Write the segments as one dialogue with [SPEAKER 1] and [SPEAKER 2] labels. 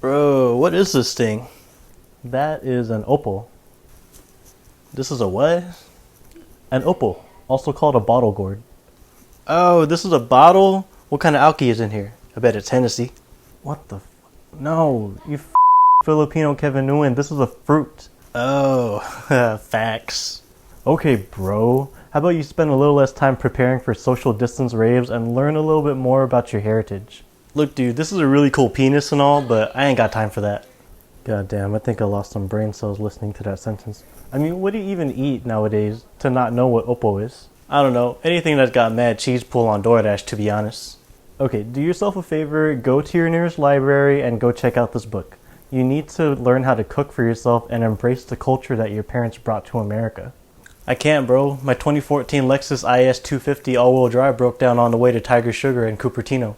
[SPEAKER 1] Bro, what is this thing? That is an opal. This is a what? An opal, also called a bottle gourd. Oh, this is a bottle? What kind of alky is in here? I bet it's Hennessy. What the No, you Filipino Kevin Nguyen, this is a fruit. Oh, facts. Okay, bro. How about you spend a little less time preparing for social distance raves and learn a little bit more about your heritage? Look, dude, this is a really cool penis and all, but I ain't got time for that. God damn, I think I lost some brain cells listening to that sentence. I mean, what do you even eat nowadays to not know what oppo is? I don't know, anything that's got mad cheese pull on DoorDash, to be honest. Okay, do yourself a favor, go to your nearest library and go check out this book. You need to learn how to cook for yourself and embrace the culture that your parents brought to America. I can't, bro. My 2014 Lexus IS 250 all-wheel drive broke down on the way to Tiger Sugar in Cupertino.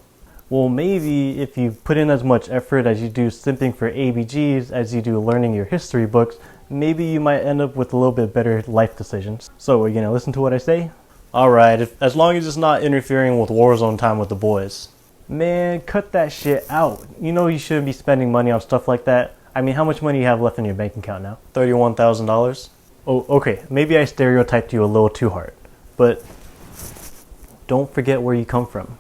[SPEAKER 1] Well, maybe if you put in as much effort as you do simping for ABGs as you do learning your history books, maybe you might end up with a little bit better life decisions. So, are you gonna listen to what I say? Alright, as long as it's not interfering with Warzone time with the boys. Man, cut that shit out. You know you shouldn't be spending money on stuff like that. I mean, how much money do you have left in your bank account now? $31,000? Oh, okay, maybe I stereotyped you a little too hard, but don't forget where you come from.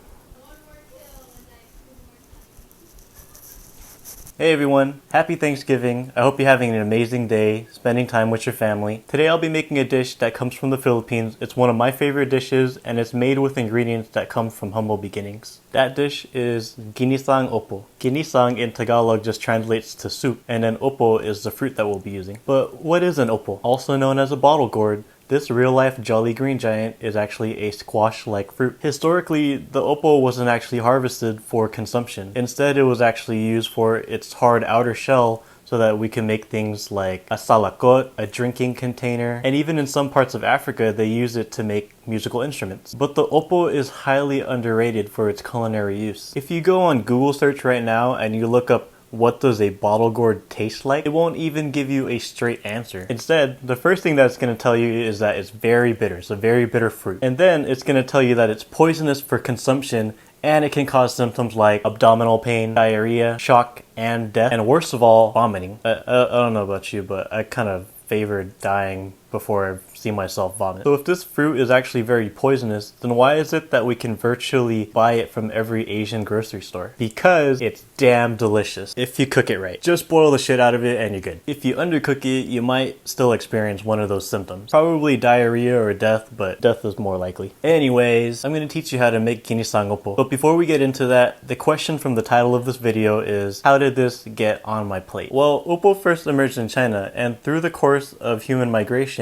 [SPEAKER 1] Hey everyone, happy Thanksgiving. I hope you're having an amazing day, spending time with your family. Today I'll be making a dish that comes from the Philippines. It's one of my favorite dishes and it's made with ingredients that come from humble beginnings. That dish is Ginisang Upo. Ginisang in Tagalog just translates to soup, and then Upo is the fruit that we'll be using. But what is an Upo? Also known as a bottle gourd, this real-life Jolly Green Giant is actually a squash-like fruit. Historically, the oppo wasn't actually harvested for consumption. Instead, it was actually used for its hard outer shell so that we can make things like a salakot, a drinking container, and even in some parts of Africa, they use it to make musical instruments. But the oppo is highly underrated for its culinary use. If you go on Google search right now and you look up what does a bottle gourd taste like, it won't even give you a straight answer. Instead, the first thing that's going to tell you is that it's very bitter. It's a very bitter fruit. And then it's going to tell you that it's poisonous for consumption and it can cause symptoms like abdominal pain, diarrhea, shock, and death. And worst of all, vomiting. I don't know about you, but I kind of favor dying before I see myself vomit. So if this fruit is actually very poisonous, then why is it that we can virtually buy it from every Asian grocery store? Because it's damn delicious if you cook it right. Just boil the shit out of it and you're good. If you undercook it, you might still experience one of those symptoms. Probably diarrhea or death, but death is more likely. Anyways, I'm going to teach you how to make Ginisang Upo. But before we get into that, the question from the title of this video is, how did this get on my plate? Well, Upo first emerged in China, and through the course of human migration,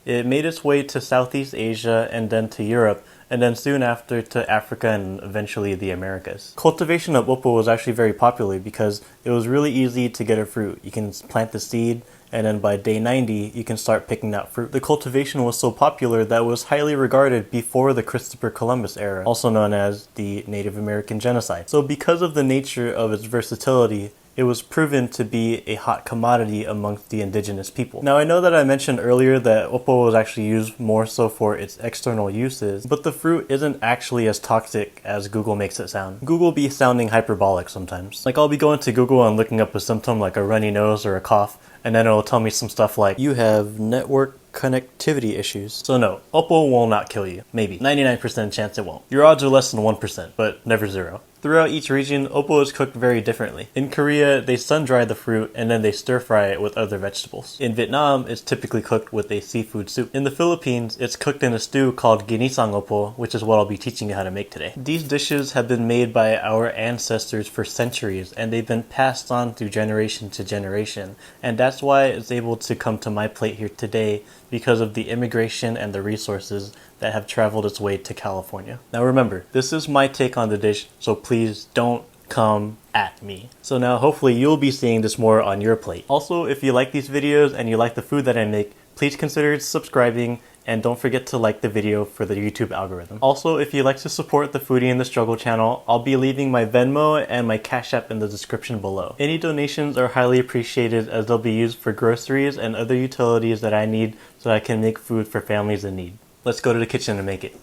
[SPEAKER 1] it made its way to Southeast Asia and then to Europe, and then soon after to Africa and eventually the Americas. Cultivation of Upo was actually very popular because it was really easy to get a fruit. You can plant the seed, and then by day 90, you can start picking out fruit. The cultivation was so popular that it was highly regarded before the Christopher Columbus era, also known as the Native American Genocide. So because of the nature of its versatility, it was proven to be a hot commodity amongst the indigenous people. Now I know that I mentioned earlier that Upo was actually used more so for its external uses, but the fruit isn't actually as toxic as Google makes it sound. Google be sounding hyperbolic sometimes. Like I'll be going to Google and looking up a symptom like a runny nose or a cough, and then it'll tell me some stuff like, you have network connectivity issues. So no, Upo will not kill you. Maybe. 99% chance it won't. Your odds are less than 1%, but never zero. Throughout each region, Upo is cooked very differently. In Korea, they sun-dry the fruit and then they stir-fry it with other vegetables. In Vietnam, it's typically cooked with a seafood soup. In the Philippines, it's cooked in a stew called Ginisang Upo, which is what I'll be teaching you how to make today. These dishes have been made by our ancestors for centuries, and they've been passed on through generation to generation. And that's why it's able to come to my plate here today, because of the immigration and the resources that have traveled its way to California. Now remember, this is my take on the dish, so please don't come at me. So now hopefully you'll be seeing this more on your plate. Also, if you like these videos and you like the food that I make, please consider subscribing and don't forget to like the video for the YouTube algorithm. Also, if you'd like to support the Foodie in the Struggle channel, I'll be leaving my Venmo and my Cash App in the description below. Any donations are highly appreciated as they'll be used for groceries and other utilities that I need so I can make food for families in need. Let's go to the kitchen and make it.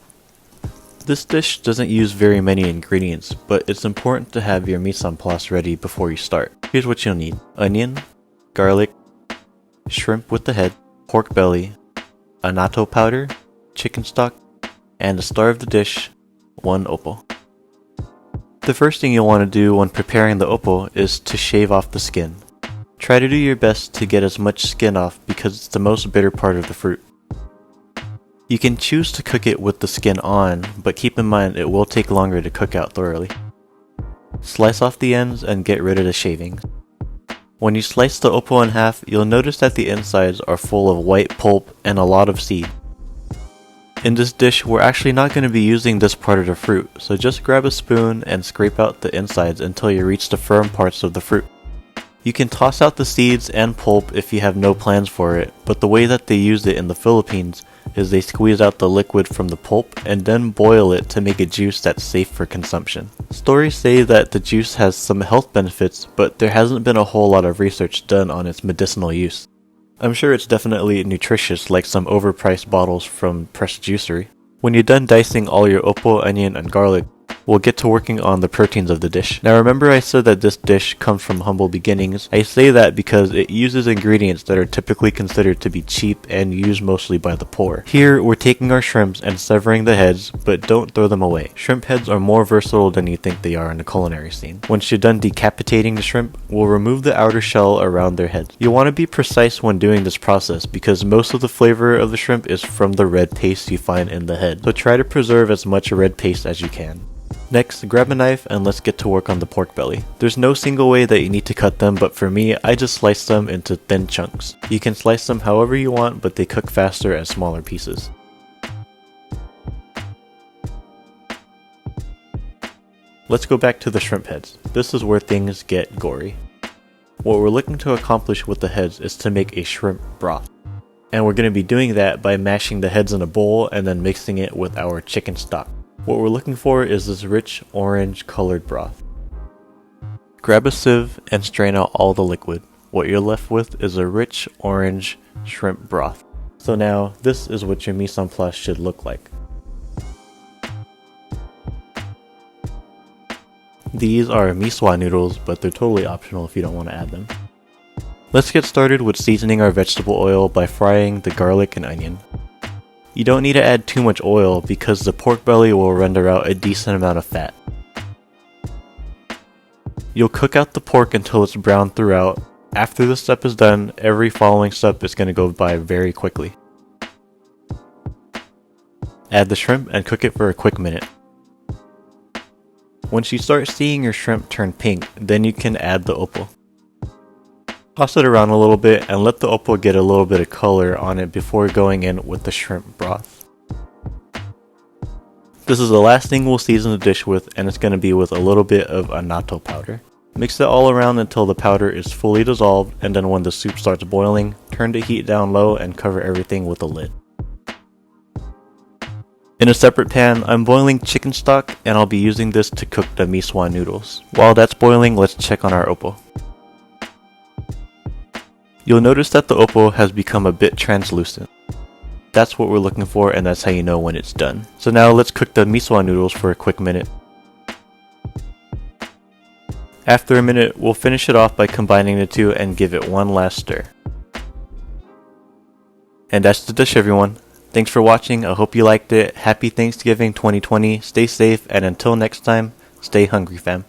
[SPEAKER 1] This dish doesn't use very many ingredients, but it's important to have your mise-en-place ready before you start. Here's what you'll need: onion, garlic, shrimp with the head, pork belly, annatto powder, chicken stock, and the star of the dish, 1 oppo. The first thing you'll want to do when preparing the oppo is to shave off the skin. Try to do your best to get as much skin off because it's the most bitter part of the fruit. You can choose to cook it with the skin on, but keep in mind it will take longer to cook out thoroughly. Slice off the ends and get rid of the shavings. When you slice the oppo in half, you'll notice that the insides are full of white pulp and a lot of seed. In this dish, we're actually not going to be using this part of the fruit, so just grab a spoon and scrape out the insides until you reach the firm parts of the fruit. You can toss out the seeds and pulp if you have no plans for it, but the way that they use it in the Philippines is they squeeze out the liquid from the pulp and then boil it to make a juice that's safe for consumption. Stories say that the juice has some health benefits, but there hasn't been a whole lot of research done on its medicinal use. I'm sure it's definitely nutritious, like some overpriced bottles from Press Juicery. When you're done dicing all your oppo, onion, and garlic, we'll get to working on the proteins of the dish. Now remember I said that this dish comes from humble beginnings. I say that because it uses ingredients that are typically considered to be cheap and used mostly by the poor. Here we're taking our shrimps and severing the heads, but don't throw them away. Shrimp heads are more versatile than you think they are in the culinary scene. Once you're done decapitating the shrimp, we'll remove the outer shell around their heads. You'll want to be precise when doing this process because most of the flavor of the shrimp is from the red paste you find in the head, so try to preserve as much red paste as you can. Next, grab a knife and let's get to work on the pork belly. There's no single way that you need to cut them, but for me, I just slice them into thin chunks. You can slice them however you want, but they cook faster as smaller pieces. Let's go back to the shrimp heads. This is where things get gory. What we're looking to accomplish with the heads is to make a shrimp broth. And we're going to be doing that by mashing the heads in a bowl and then mixing it with our chicken stock. What we're looking for is this rich orange colored broth. Grab a sieve and strain out all the liquid. What you're left with is a rich orange shrimp broth. So now this is what your mise-en-place should look like. These are miswa noodles, but they're totally optional if you don't want to add them. Let's get started with seasoning our vegetable oil by frying the garlic and onion. You don't need to add too much oil because the pork belly will render out a decent amount of fat. You'll cook out the pork until it's brown throughout. After this step is done, every following step is going to go by very quickly. Add the shrimp and cook it for a quick minute. Once you start seeing your shrimp turn pink, then you can add the oppo. Toss it around a little bit and let the oppo get a little bit of color on it before going in with the shrimp broth. This is the last thing we'll season the dish with, and it's going to be with a little bit of annatto powder. Mix it all around until the powder is fully dissolved, and then when the soup starts boiling, turn the heat down low and cover everything with a lid. In a separate pan, I'm boiling chicken stock, and I'll be using this to cook the miswa noodles. While that's boiling, let's check on our oppo. You'll notice that the oppo has become a bit translucent. That's what we're looking for, and that's how you know when it's done. So now let's cook the miswa noodles for a quick minute. After a minute, we'll finish it off by combining the two and give it one last stir. And that's the dish, everyone. Thanks for watching, I hope you liked it. Happy Thanksgiving 2020, stay safe, and until next time, stay hungry, fam.